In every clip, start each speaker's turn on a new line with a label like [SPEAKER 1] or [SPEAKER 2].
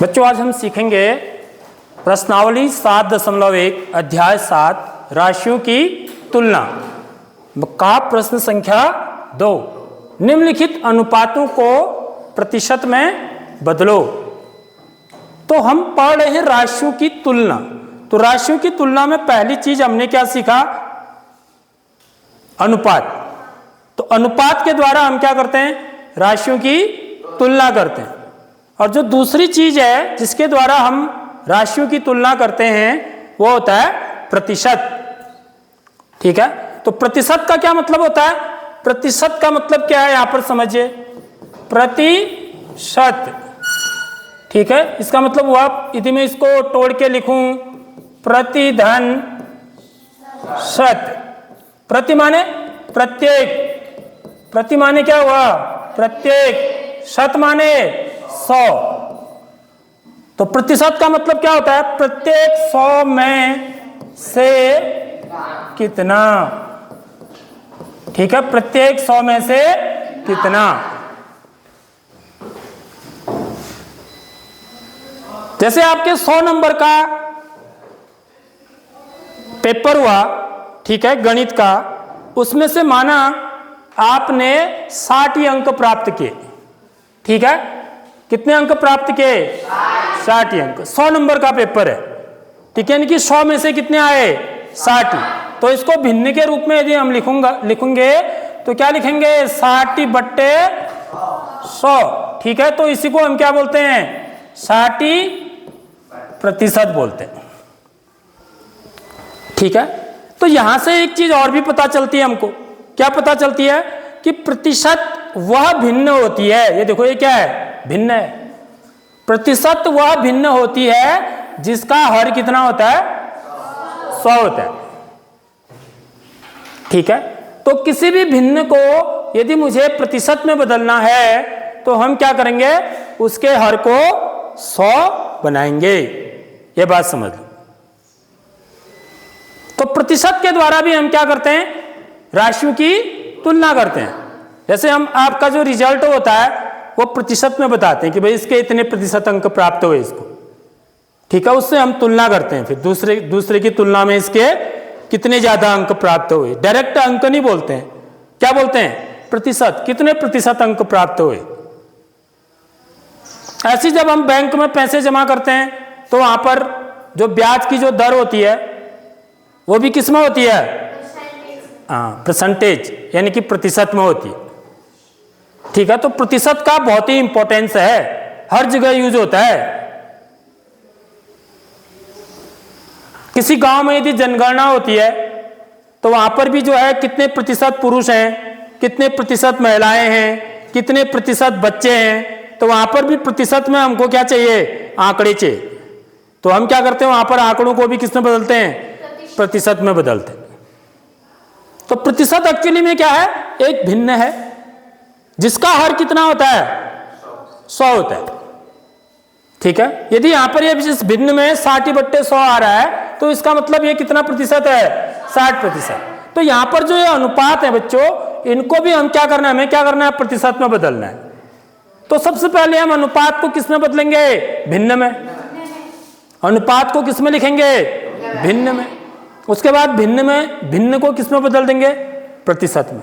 [SPEAKER 1] बच्चों आज हम सीखेंगे प्रश्नावली 7.1 अध्याय 7 राशियों की तुलना का प्रश्न संख्या 2। निम्नलिखित अनुपातों को प्रतिशत में बदलो। तो हम पढ़ रहे हैं राशियों की तुलना। तो राशियों की तुलना में पहली चीज हमने क्या सीखा? अनुपात। तो अनुपात के द्वारा हम क्या करते हैं? राशियों की तुलना करते हैं। और जो दूसरी चीज है जिसके द्वारा हम राशियों की तुलना करते हैं वो होता है प्रतिशत। ठीक है, तो प्रतिशत का क्या मतलब होता है? प्रतिशत का मतलब क्या है यहां पर समझिए, प्रतिशत। ठीक है, इसका मतलब हुआ, यदि मैं इसको तोड़ के लिखूं प्रतिधन शत, प्रति माने प्रत्येक, प्रति माने क्या हुआ? प्रत्येक, शत माने 100। तो प्रतिशत का मतलब क्या होता है? प्रत्येक 100 में से कितना। ठीक है, प्रत्येक 100 में से कितना। जैसे आपके 100 नंबर का पेपर हुआ, ठीक है, गणित का, उसमें से माना आपने 60 ही अंक प्राप्त किए। ठीक है, कितने अंक प्राप्त किए? 60 ही अंक। 100 नंबर का पेपर है, ठीक है, यानी कि 100 में से कितने आए? 60 ही। तो इसको भिन्न के रूप में यदि हम लिखेंगे तो क्या लिखेंगे? 60 बट्टे 100। ठीक है, तो इसी को हम क्या बोलते हैं? 60% बोलते हैं। ठीक है, तो यहां से एक चीज और भी पता चलती है हमको। क्या पता चलती है? कि प्रतिशत वह भिन्न होती है। ये देखो, ये क्या है? भिन्न है। प्रतिशत वह भिन्न होती है जिसका हर कितना होता है? 100 होता है। ठीक है, तो किसी भी भिन्न को यदि मुझे प्रतिशत में बदलना है तो हम क्या करेंगे? उसके हर को 100 बनाएंगे। ये बात समझ लो। तो प्रतिशत के द्वारा भी हम क्या करते हैं? राशियों की तुलना करते हैं। जैसे हम आपका जो रिजल्ट होता है वो प्रतिशत में बताते हैं कि भाई इसके इतने प्रतिशत अंक प्राप्त हुए इसको। ठीक है, उससे हम तुलना करते हैं। फिर दूसरे की तुलना में इसके कितने ज्यादा अंक प्राप्त हुए। डायरेक्ट अंक नहीं बोलते हैं, क्या बोलते हैं? प्रतिशत। कितने प्रतिशत अंक प्राप्त हुए। ऐसे जब हम बैंक में पैसे जमा करते हैं तो वहां पर जो ब्याज की जो दर होती है वो भी किस में होती है? हाँ, परसेंटेज, यानी कि प्रतिशत में होती है। ठीक है, तो प्रतिशत का बहुत ही इंपॉर्टेंस है, हर जगह यूज होता है। किसी गांव में यदि जनगणना होती है तो वहां पर भी जो है कितने प्रतिशत पुरुष हैं, कितने प्रतिशत महिलाएं हैं, कितने प्रतिशत बच्चे हैं, तो वहां पर भी प्रतिशत में हमको क्या चाहिए? आंकड़े चाहिए। तो हम क्या करते हैं? वहां पर आंकड़ों को भी किस में बदलते हैं? प्रतिशत में बदलते हैं। तो प्रतिशत एक्चुअली में क्या है? एक भिन्न है जिसका हर कितना होता है? 100 होता है। ठीक है, यदि यहां पर ये इस भिन्न में 60 बट्टे 100 आ रहा है तो इसका मतलब ये कितना प्रतिशत है? 60%। तो यहां पर जो ये अनुपात है बच्चों, इनको भी हम क्या करना है? हमें क्या करना है? प्रतिशत में बदलना है। तो सबसे पहले हम अनुपात को किस में बदलेंगे? भिन्न में। अनुपात को किस में लिखेंगे? भिन्न में। उसके बाद भिन्न को किस में बदल देंगे? प्रतिशत में।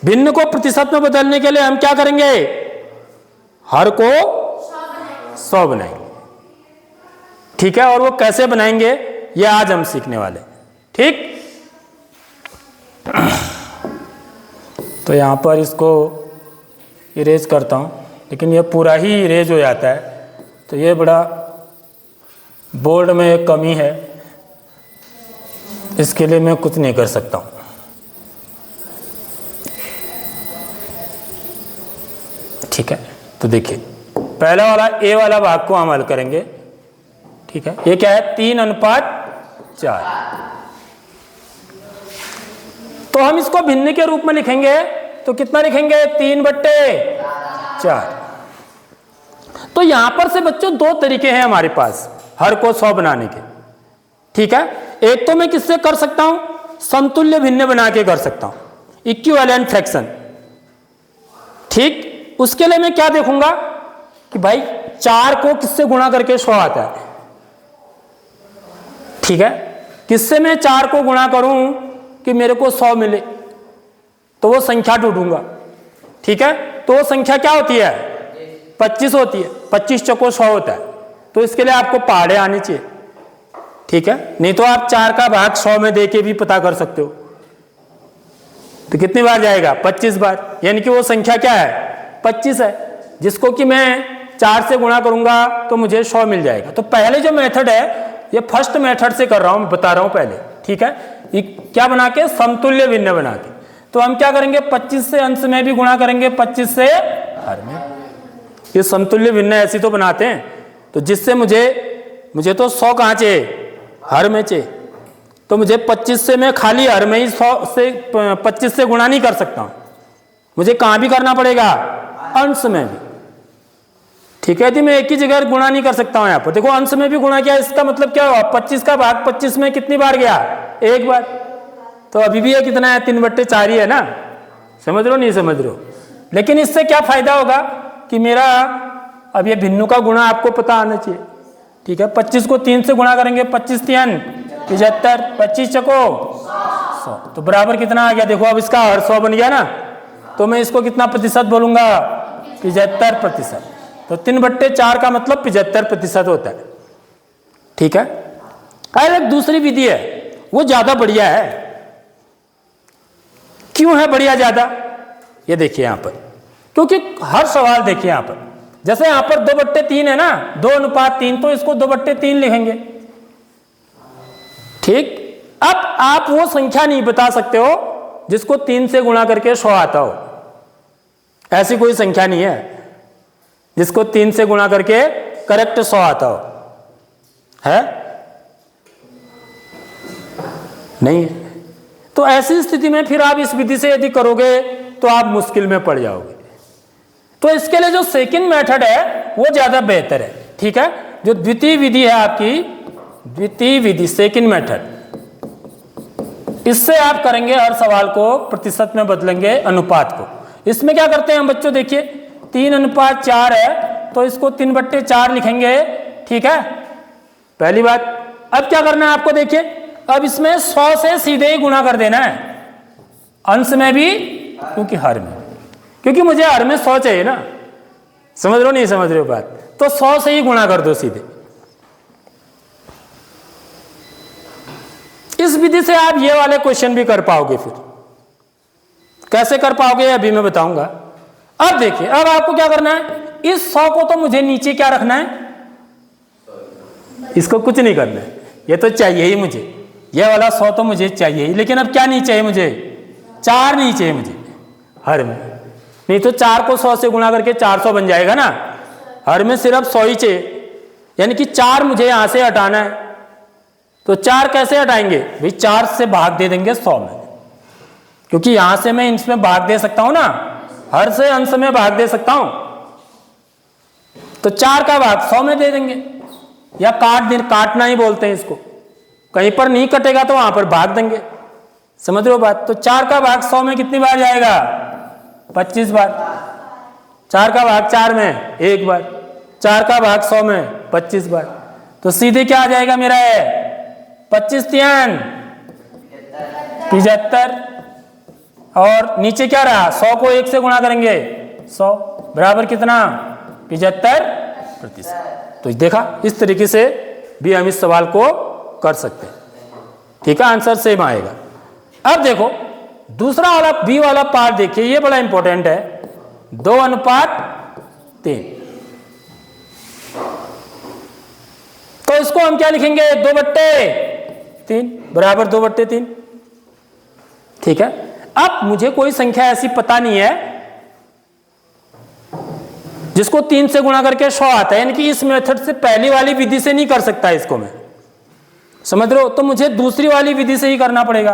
[SPEAKER 1] भिन्न को प्रतिशत में बदलने के लिए हम क्या करेंगे? हर को 100 बनाएंगे। ठीक है, और वो कैसे बनाएंगे ये आज हम सीखने वाले। ठीक, तो यहां पर इसको इरेज करता हूं, लेकिन ये पूरा ही इरेज हो जाता है, तो ये बड़ा बोर्ड में एक कमी है, इसके लिए मैं कुछ नहीं कर सकता हूं। ठीक है, तो देखिए पहला वाला ए वाला भाग को हम हल करेंगे। ठीक है, ये क्या है? 3:4। तो हम इसको भिन्न के रूप में लिखेंगे तो कितना लिखेंगे? 3/4। तो यहां पर से बच्चों दो तरीके हैं हमारे पास हर को 100 बनाने के। ठीक है, एक तो मैं किससे कर सकता हूं? समतुल्य भिन्न बना के कर सकता हूं, इक्विवेलेंट फ्रैक्शन। ठीक, उसके लिए मैं क्या देखूंगा? कि भाई 4 को किससे गुणा करके 100 आता है, ठीक है। किससे मैं 4 को गुणा करूं कि मेरे को 100 मिले, तो वो संख्या ढूंढूंगा, ठीक है। तो वो संख्या क्या होती है, 25 होती है। 25 चौको 100 होता है, तो इसके लिए आपको पहाड़े आनी चाहिए, ठीक है। नहीं तो आप 4 का भाग 100 में देके भी पता कर सकते हो। तो कितनी बार जाएगा, 25 बार, यानी कि वो संख्या क्या है, 25 है, जिसको कि मैं 4 से गुणा करूंगा तो मुझे 100 मिल जाएगा। तो पहले जो मेथड है ये फर्स्ट मेथड से कर रहा हूं, बता रहा हूं पहले, ठीक है। ये क्या बना के, समतुल्य भिन्न बना के। तो हम क्या करेंगे, 25 से अंश में भी गुणा करेंगे, 25 से हर में। ये समतुल्य भिन्न ऐसी तो बनाते हैं, तो जिससे मुझे तो 100 कहाँ चाहिए, हर में चाहिए। तो मुझे 25 से मैं खाली हर में ही 100 से 25 से गुणा नहीं कर सकता हूं, मुझे कहां भी करना पड़ेगा, अंश में भी, ठीक है। यदि मैं एक ही जगह गुणा नहीं कर सकता हूं, यहां पर देखो अंश में भी गुणा किया, इसका मतलब क्या हुआ, 25 का भाग 25 में कितनी बार गया, एक बार। तो अभी भी ये कितना है, 3/4 ही है ना, समझ रहे हो नहीं समझ रहे हो। लेकिन इससे क्या फायदा होगा कि मेरा अब ये भिन्नु का गुणा आपको पता आना चाहिए, ठीक है। 25 को 3 से गुणा करेंगे, 25 3 75, 25 चको 100, तो बराबर कितना आ गया, देखो अब इसका हर 100 बन गया ना, तो मैं इसको कितना प्रतिशत बोलूंगा, 75%। तो 3/4 का मतलब 75% होता है, ठीक है। और एक दूसरी विधि है, वो ज्यादा बढ़िया है। क्यों है बढ़िया ज्यादा, ये देखिए यहां पर, क्योंकि हर सवाल देखिए यहां पर, जैसे यहां पर 2/3 है ना, 2:3, तो इसको 2/3 लिखेंगे, ठीक। अब आप वो संख्या नहीं बता सकते हो जिसको 3 से गुणा करके 100 आता हो, ऐसी कोई संख्या नहीं है जिसको 3 से गुणा करके करेक्ट 100 आता हो, है नहीं। तो ऐसी स्थिति में फिर आप इस विधि से यदि करोगे तो आप मुश्किल में पड़ जाओगे। तो इसके लिए जो सेकंड मेथड है वो ज्यादा बेहतर है, ठीक है। जो द्वितीय विधि है आपकी, द्वितीय विधि सेकंड मेथड, इससे आप करेंगे हर सवाल को प्रतिशत में बदलेंगे अनुपात को। इसमें क्या करते हैं हम बच्चों, देखिए 3:4 है, तो इसको 3/4 लिखेंगे, ठीक है, पहली बात। अब क्या करना है आपको, देखिए अब इसमें 100 से सीधे ही गुणा कर देना है, अंश में भी क्योंकि हर में, क्योंकि मुझे हर में 100 चाहिए ना, समझ रहे हो नहीं समझ रहे हो बात, तो 100 से ही गुणा कर दो सीधे। इस विधि से आप ये वाले क्वेश्चन भी कर पाओगे। फिर कैसे कर पाओगे अभी मैं बताऊंगा। अब देखिए, अब आपको क्या करना है, इस 100 को तो मुझे नीचे क्या रखना है, इसको कुछ नहीं करना है, ये तो चाहिए ही मुझे, ये वाला 100 तो मुझे चाहिए ही। लेकिन अब क्या नहीं चाहिए मुझे, 4 नहीं चाहिए मुझे हर में, नहीं तो 4 को 100 से गुणा करके 400 बन जाएगा ना, हर में सिर्फ 100 ही चाहिए, यानी कि 4 मुझे यहां से हटाना है। तो 4 कैसे हटाएंगे भाई, 4 से भाग दे देंगे 100 में, क्योंकि यहां से मैं इसमें भाग दे सकता हूं ना, हर से अंश में भाग दे सकता हूं। तो 4 का भाग 100 में दे देंगे, या काटना ही बोलते हैं इसको, कहीं पर नहीं कटेगा तो वहां पर भाग देंगे, समझ रहे हो बात। तो 4 का भाग 100 में कितनी बार जाएगा, 25 बार। 4 का भाग 4 में 1 बार, 4 का भाग 100 में 25 बार। तो सीधे क्या आ जाएगा मेरा है, 25 3 75, और नीचे क्या रहा, 100 को 1 से गुणा करेंगे 100 बराबर कितना, 75%। तो देखा, इस तरीके से भी हम इस सवाल को कर सकते हैं, ठीक है, आंसर सेम आएगा। अब देखो दूसरा वाला बी वाला पार्ट देखिए, ये बड़ा इंपॉर्टेंट है, 2:3। तो इसको हम क्या लिखेंगे, 2/3 बराबर 2/3, ठीक है। अब मुझे कोई संख्या ऐसी पता नहीं है जिसको 3 से गुणा करके 100 आता है, यानी कि इस मेथड से पहली वाली विधि से नहीं कर सकता इसको मैं, समझ रहे हो। तो मुझे दूसरी वाली विधि से ही करना पड़ेगा।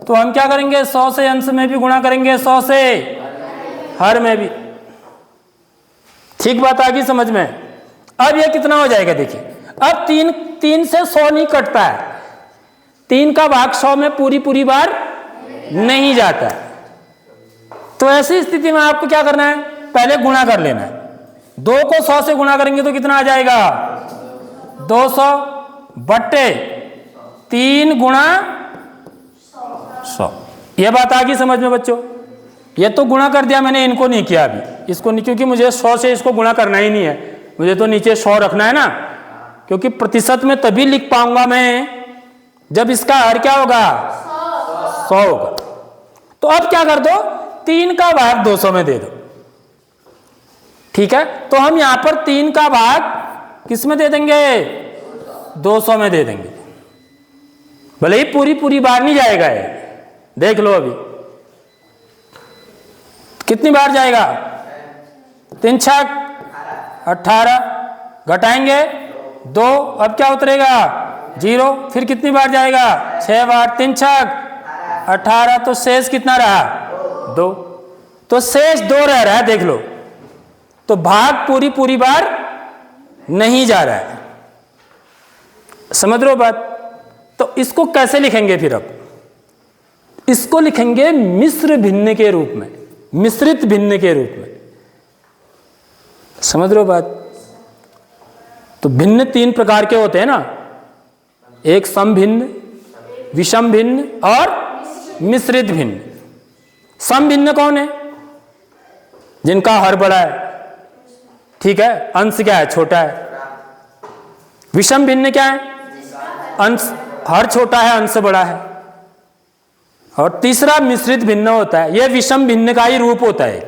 [SPEAKER 1] तो हम क्या करेंगे, 100 से अंश में भी गुणा करेंगे, 100 से हर में भी, ठीक बात आ गई समझ में। अब ये कितना हो जाएगा, देखिए अब 3 से 100 नहीं कटता है, 3 का भाग 100 में पूरी बार नहीं जाता है। तो ऐसी स्थिति में आपको क्या करना है, पहले गुणा कर लेना है, 2 को 100 से गुणा करेंगे तो कितना आ जाएगा 200 बट्टे 3 गुणा 100। यह बात आ गई समझ में बच्चों? ये तो गुणा कर दिया मैंने, इनको नहीं किया अभी, इसको नहीं, क्योंकि मुझे 100 से इसको गुणा करना ही नहीं है, मुझे तो नीचे 100 रखना है ना, क्योंकि प्रतिशत में तभी लिख पाऊंगा मैं जब इसका हर क्या होगा 100 होगा। तो अब क्या कर दो, 3 का भाग 200 में दे दो। ठीक है, तो हम यहां पर 3 का भाग किस में दे देंगे 200 में दे देंगे, भले ही पूरी बार नहीं जाएगा ये, देख लो अभी कितनी बार जाएगा 3 छक 18, घटाएंगे 2, अब क्या उतरेगा 0, फिर कितनी बार जाएगा 6 बार, 3 छक 18, तो शेष कितना रहा 2, तो शेष 2 रह रहा है, देख लो। तो भाग पूरी बार नहीं जा रहा है, समझ रहे हो बात? तो इसको कैसे लिखेंगे फिर? अब इसको लिखेंगे मिश्र भिन्न के रूप में, मिश्रित भिन्न के रूप में, समझ रहे हो बात? तो भिन्न 3 प्रकार के होते हैं ना, एक समभिन्न, विषम भिन्न और मिश्रित भिन्न। समभिन्न कौन है? जिनका हर बड़ा है, ठीक है, अंश क्या है छोटा है। विषम भिन्न क्या है? अंश हर छोटा है, अंश बड़ा है। और तीसरा मिश्रित भिन्न होता है, यह विषम भिन्न का ही रूप होता है,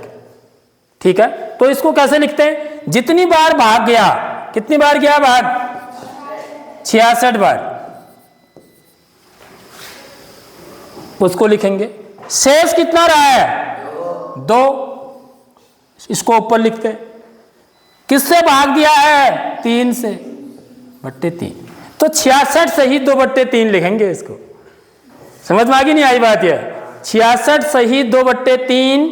[SPEAKER 1] ठीक है। तो इसको कैसे लिखते हैं? जितनी बार भाग गया, कितनी बार गया भाग 66 बार, उसको लिखेंगे। शेष कितना रहा है 2, इसको ऊपर लिखते हैं। किससे भाग दिया है 3 से, बट्टे 3, तो 66 से ही 2/3 लिखेंगे इसको। समझ में आ गई नहीं आई बात? यह 66 सही 2/3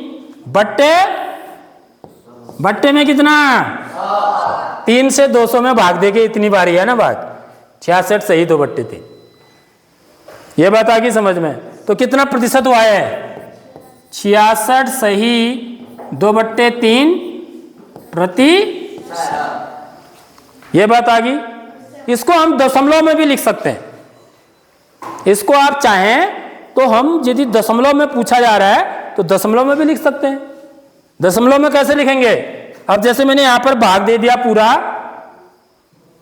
[SPEAKER 1] बट्टे में कितना 3 से 200 में भाग देके इतनी बारी है ना भाग, 66 सही 2/3। यह बात आ गई समझ में? तो कितना प्रतिशत हुआ है 66 सही 2/3 प्रतिशत। यह बात आ गई। इसको हम दशमलव में भी लिख सकते हैं, इसको आप चाहें तो हम यदि दशमलव में पूछा जा रहा है तो दशमलव में भी लिख सकते हैं। दशमलव में कैसे लिखेंगे? अब जैसे मैंने यहां पर भाग दे दिया पूरा,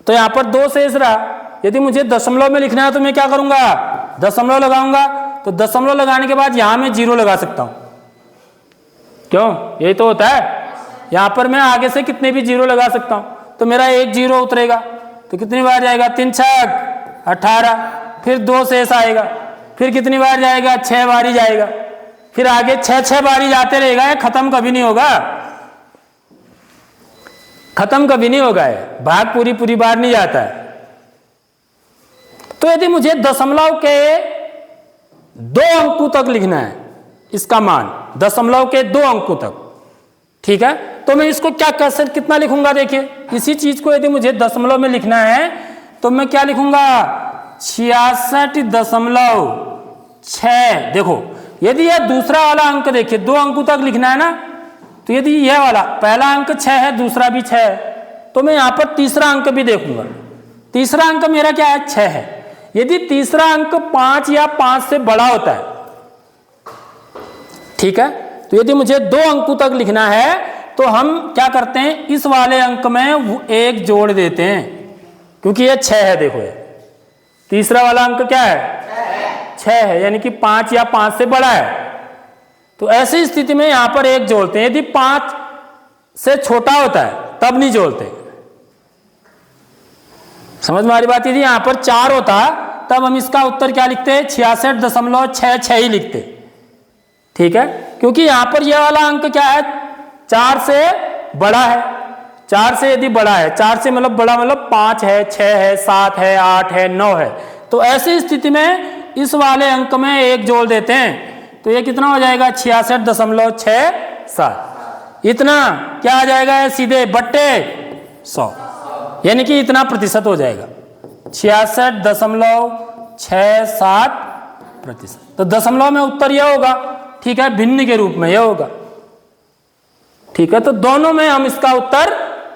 [SPEAKER 1] तो यहां पर 2 शेष रहा। यदि मुझे दशमलव में लिखना है तो मैं क्या करूंगा दशमलव लगाऊंगा, तो दशमलव लगाने के बाद यहां मैं 0 लगा सकता हूं। क्यों? यही तो होता है, यहां पर मैं आगे से कितने भी 0 लगा सकता हूं, तो मेरा 1 0 उतरेगा। तो कितनी बार जाएगा 3 छक 18, फिर 2 शेष आएगा, फिर कितनी बार जाएगा 6 बार ही जाएगा, फिर आगे 6 बार ही जाते रहेगा। ये खत्म कभी नहीं होगा, खत्म कभी नहीं होगा, ये भाग पूरी बार नहीं जाता है। तो यदि मुझे दशमलव के 2 अंकों तक लिखना है, इसका मान दशमलव के 2 अंकों तक, ठीक है, तो मैं इसको क्या कैसे कितना लिखूंगा? देखिए, इसी चीज को यदि मुझे दशमलव में लिखना है तो मैं क्या लिखूंगा 66.6। देखो, यदि यह दूसरा वाला अंक देखिए 2 अंकों तक लिखना है ना, तो यदि यह वाला पहला अंक 6 है, दूसरा भी 6 है, तो मैं यहां पर तीसरा अंक भी देखूंगा। तीसरा अंक मेरा क्या है 6 है। यदि तीसरा अंक 5 या 5 से बड़ा होता है, ठीक है, तो यदि मुझे 2 अंकों तक लिखना है तो हम क्या करते हैं, इस वाले अंक में 1 जोड़ देते हैं, क्योंकि यह 6 है। देखो, ये तीसरा वाला अंक क्या है 6 है, यानी कि 5 या 5 से बड़ा है। तो ऐसी स्थिति में यहां पर 1 जोड़ते हैं। यदि 5 से छोटा होता है तब नहीं जोड़ते। समझ में आ रही बात? यदि यहां पर 4 होता तब हम इसका उत्तर क्या लिखते हैं 66.66 ही लिखते, ठीक है, क्योंकि यहां पर यह वाला अंक क्या है 4 से बड़ा है। 4 से यदि बड़ा है, 4 से मतलब बड़ा मतलब 5 है, 6 है, 7 है, 8 है, 9 है, तो ऐसी स्थिति में इस वाले अंक में 1 जोड़ देते हैं। तो ये कितना हो जाएगा 66.67। इतना क्या आ जाएगा सीधे बट्टे 100, यानी कि इतना प्रतिशत हो जाएगा 66.67%। तो दशमलव में उत्तर यह होगा, ठीक है, भिन्न के रूप में यह होगा, ठीक है। तो दोनों में हम इसका उत्तर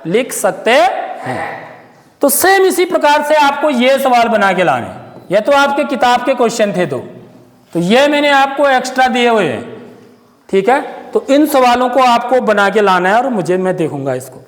[SPEAKER 1] लिख सकते हैं। तो सेम इसी प्रकार से आपको ये सवाल बना के लाने, ये तो आपके किताब के क्वेश्चन थे तो ये मैंने आपको एक्स्ट्रा दिए हुए हैं, ठीक है। तो इन सवालों को आपको बना के लाना है और मैं देखूंगा इसको।